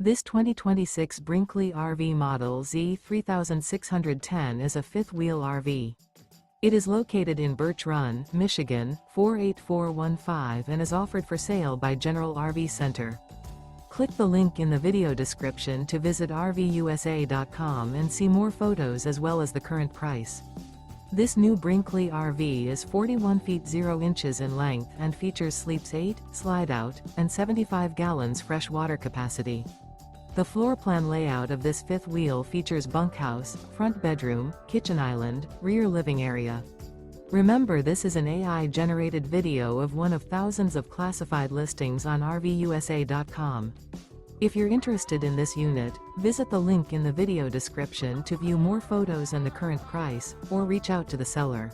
This 2026 Brinkley RV Model Z 3610 is a fifth-wheel RV. It is located in Birch Run, Michigan, 48415 and is offered for sale by General RV Center. Click the link in the video description to visit RVUSA.com and see more photos as well as the current price. This new Brinkley RV is 41 feet 0 inches in length and features sleeps 8, slide-out, and 75 gallons fresh water capacity. The floor plan layout of this fifth wheel features bunkhouse, front bedroom, kitchen island, rear living area. Remember, this is an AI-generated video of one of thousands of classified listings on RVUSA.com. If you're interested in this unit, visit the link in the video description to view more photos and the current price, or reach out to the seller.